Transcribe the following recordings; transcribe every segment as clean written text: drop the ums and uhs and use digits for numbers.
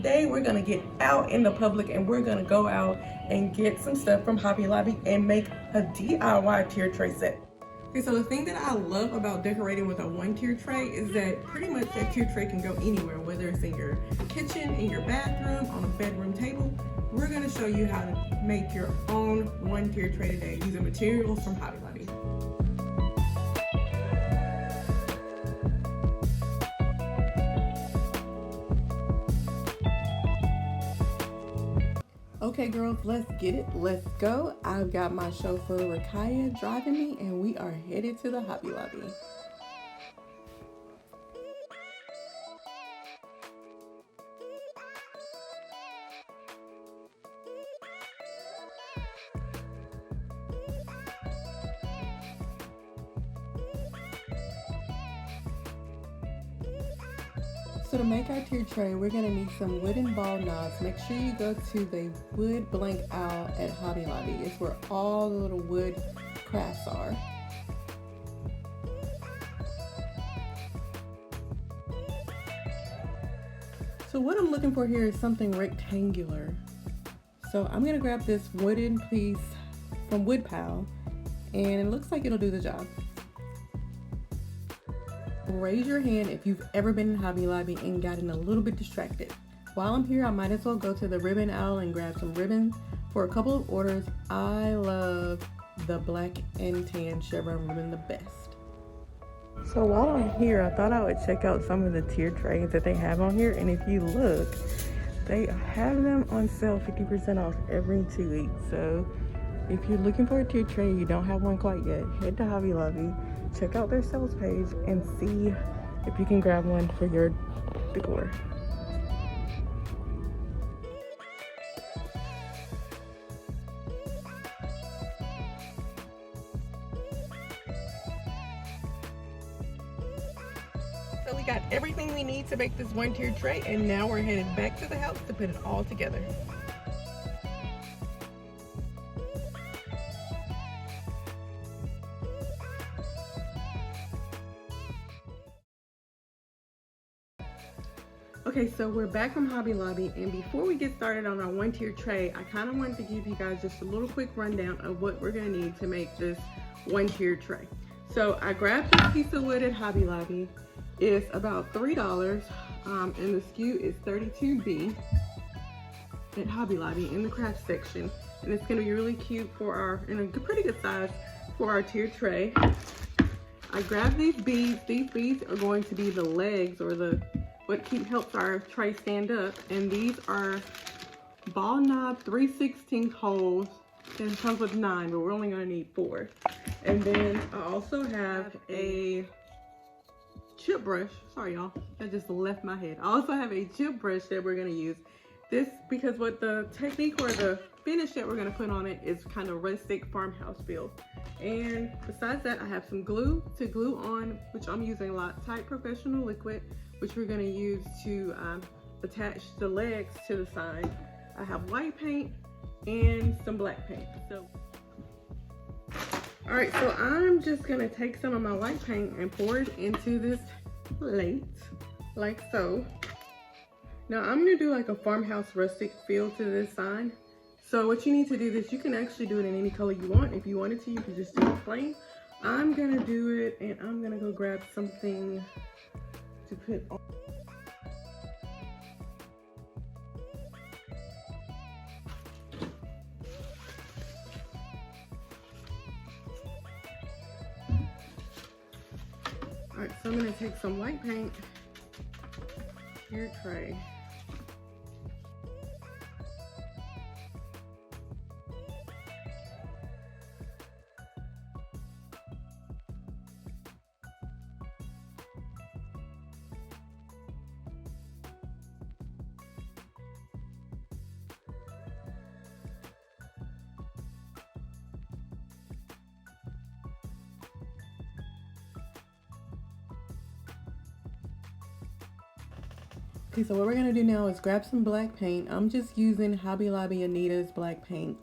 today we're gonna get out in the public and we're gonna go out and get some stuff from Hobby Lobby and make a DIY tier tray set. Okay, so the thing that I love about decorating with a one-tier tray is that pretty much that tier tray can go anywhere, whether it's in your kitchen, in your bathroom, on a bedroom table. We're gonna show you how to make your own one-tier tray today using materials from Hobby Lobby. Okay girls, let's get it, let's go. I've got my chauffeur Rakaya driving me and we are headed to the Hobby Lobby. So to make our tier tray, we're gonna need some wooden ball knobs. Make sure you go to the wood blank aisle at Hobby Lobby. It's where all the little wood crafts are. So what I'm looking for here is something rectangular. So I'm gonna grab this wooden piece from Woodpile, and it looks like it'll do the job. Raise your hand if you've ever been in Hobby Lobby and gotten a little bit distracted. While I'm here, I might as well go to the ribbon aisle and grab some ribbons for a couple of orders. I love the black and tan chevron ribbon the best. So while I'm here, I thought I would check out some of the tier trays that they have on here. And if you look, they have them on sale 50% off every 2 weeks. So if you're looking for a tier tray, you don't have one quite yet, head to Hobby Lobby. Check out their sales page and see if you can grab one for your decor. So we got everything we need to make this one-tier tray, and now we're headed back to the house to put it all together. Okay, so we're back from Hobby Lobby, and before we get started on our one-tier tray, I kind of wanted to give you guys just a little quick rundown of what we're gonna need to make this one-tier tray. So I grabbed this piece of wood at Hobby Lobby. It's about $3, and the SKU is 32B at Hobby Lobby in the craft section, and it's gonna be really cute for our, and a pretty good size for our tier tray. I grabbed these beads. These beads are going to be the legs, or what helps our tray stand up, and these are ball knob 3/16 holes, and it comes with 9, but we're only gonna need 4. And then I also have a chip brush. Sorry y'all, that just left my head. I also have a chip brush that we're gonna use. This, because what the technique or the finish that we're gonna put on it is kind of rustic farmhouse feel. And besides that, I have some glue to glue on, which I'm using Loctite Professional Liquid, which we're gonna use to attach the legs to the side. I have white paint and some black paint. So, all right, so I'm just gonna take some of my white paint and pour it into this plate, like so. Now I'm gonna do like a farmhouse rustic feel to this sign. So what you need to do is, you can actually do it in any color you want. If you wanted to, you can just do it plain. I'm gonna do it, and I'm gonna go grab something to put on. All right, so I'm gonna take some white paint, your tray. Okay, so what we're gonna do now is grab some black paint. I'm just using Hobby Lobby Anita's black paint,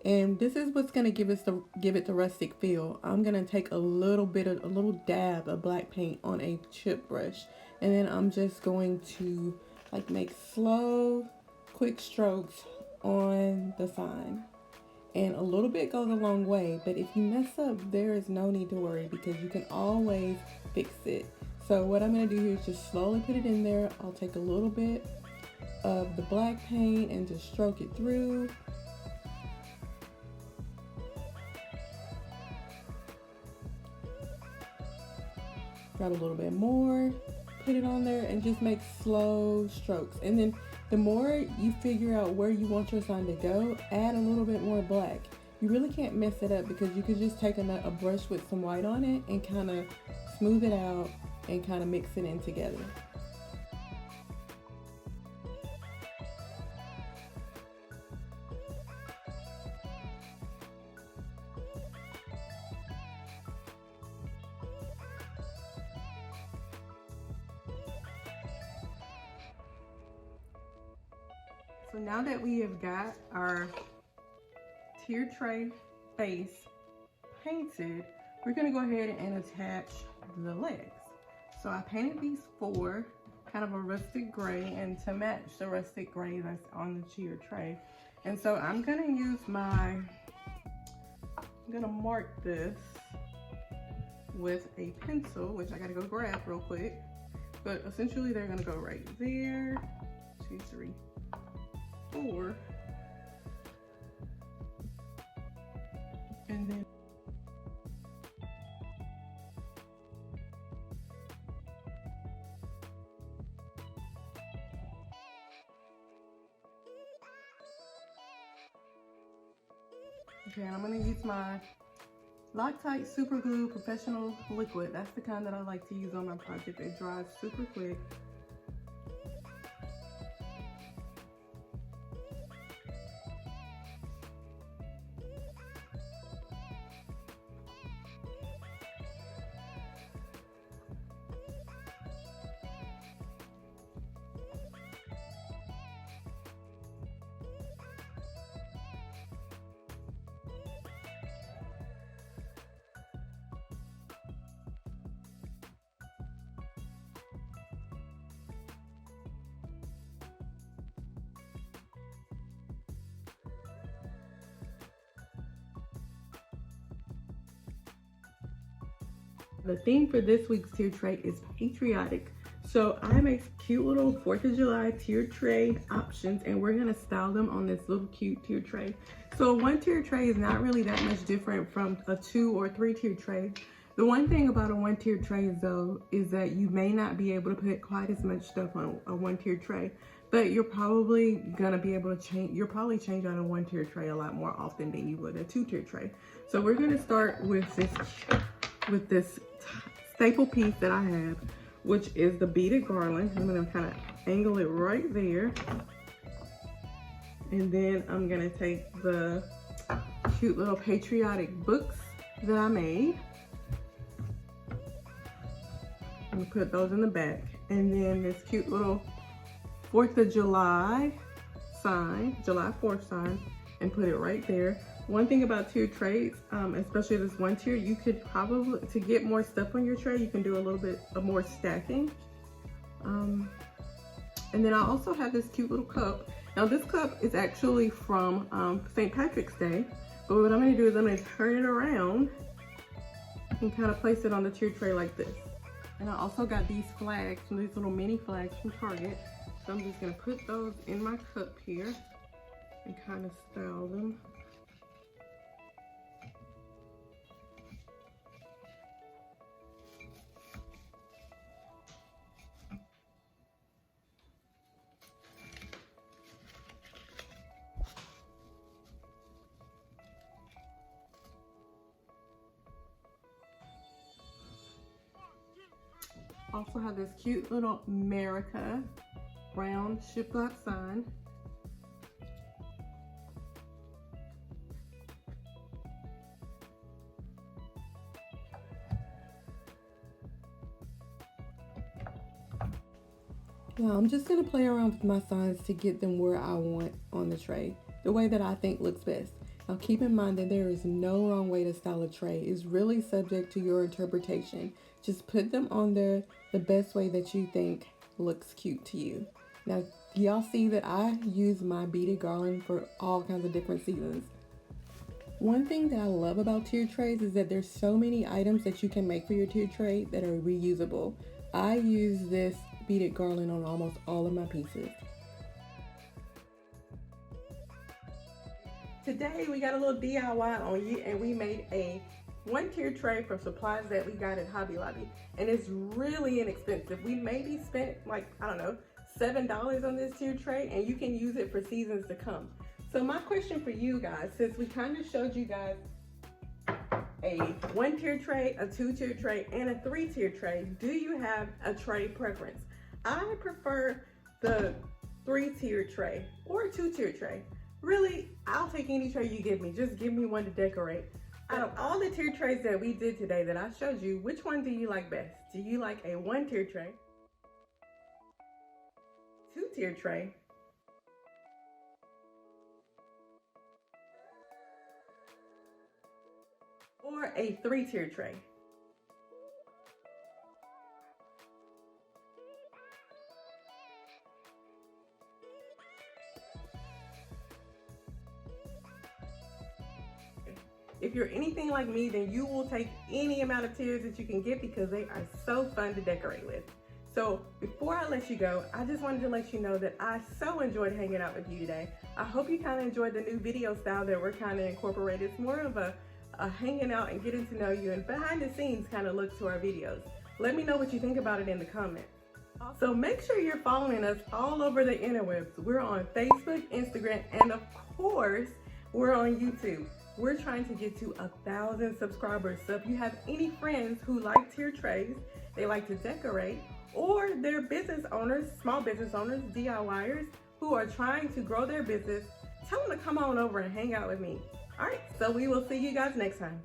and this is what's gonna give it the rustic feel. I'm gonna take a little dab of black paint on a chip brush, and then I'm just going to Like make slow, quick strokes on the sign. And a little bit goes a long way, but if you mess up, there is no need to worry because you can always fix it. So what I'm going to do here is just slowly put it in there. I'll take a little bit of the black paint and just stroke it through. Grab a little bit more, put it on there, and just make slow strokes. And then the more you figure out where you want your sign to go, add a little bit more black. You really can't mess it up because you could just take a brush with some white on it and kind of smooth it out and kind of mix it in together. So now that we have got our tier tray base painted, we're gonna go ahead and attach the legs. So I painted these four, kind of a rustic gray, and to match the rustic gray that's on the tier tray. And so I'm gonna mark this with a pencil, which I gotta go grab real quick. But essentially they're gonna go right there, 2, 3, 4, and then okay, and I'm going to use my Loctite Super Glue Professional Liquid. That's the kind that I like to use on my project. It dries super quick. The theme for this week's tier tray is patriotic. So I make cute little 4th of July tier tray options, and we're gonna style them on this little cute tier tray. So a 1 tier tray is not really that much different from a 2 or 3 tier tray. The one thing about a 1 tier tray though is that you may not be able to put quite as much stuff on a 1 tier tray, but you're probably gonna be able to change. You'll probably change out a 1 tier tray a lot more often than you would a 2 tier tray. So we're gonna start with this staple piece that I have, which is the beaded garland. I'm gonna kind of angle it right there. And then I'm gonna take the cute little patriotic books that I made. I'm gonna put those in the back. And then this cute little 4th of July sign, July 4th sign, and put it right there. One thing about tier trays, especially this 1 tier, you could probably, to get more stuff on your tray, you can do a little bit of more stacking. And then I also have this cute little cup. Now this cup is actually from St. Patrick's Day, but what I'm gonna do is I'm gonna turn it around and kind of place it on the tier tray like this. And I also got these flags, these little mini flags from Target. So I'm just gonna put those in my cup here and kind of style them. Also have this cute little America round shiplap sign. Now I'm just gonna play around with my signs to get them where I want on the tray, the way that I think looks best. Now keep in mind that there is no wrong way to style a tray. It's really subject to your interpretation. Just put them on there the best way that you think looks cute to you. Now, y'all see that I use my beaded garland for all kinds of different seasons. One thing that I love about tiered trays is that there's so many items that you can make for your tiered tray that are reusable. I use this beaded garland on almost all of my pieces. Today we got a little DIY on you, and we made a one-tier tray from supplies that we got at Hobby Lobby, and it's really inexpensive. We maybe spent like, I don't know, $7 on this tier tray, and you can use it for seasons to come. So my question for you guys, since we kind of showed you guys a one-tier tray, a two-tier tray, and a three-tier tray, do you have a tray preference? I prefer the three-tier tray or a two-tier tray. Really, I'll take any tray you give me. Just give me one to decorate. Out of all the tier trays that we did today that I showed you, which one do you like best? Do you like a one-tier tray, two-tier tray, or a three-tier tray? If you're anything like me, then you will take any amount of tiers that you can get because they are so fun to decorate with. So before I let you go, I just wanted to let you know that I so enjoyed hanging out with you today. I hope you kind of enjoyed the new video style that we're kind of incorporated. It's more of a hanging out and getting to know you and behind the scenes kind of look to our videos. Let me know what you think about it in the comments. So make sure you're following us all over the interwebs. We're on Facebook, Instagram, and of course, we're on YouTube. We're trying to get to 1,000 subscribers. So if you have any friends who like tier trays, they like to decorate, or they're business owners, small business owners, DIYers, who are trying to grow their business, tell them to come on over and hang out with me. All right, so we will see you guys next time.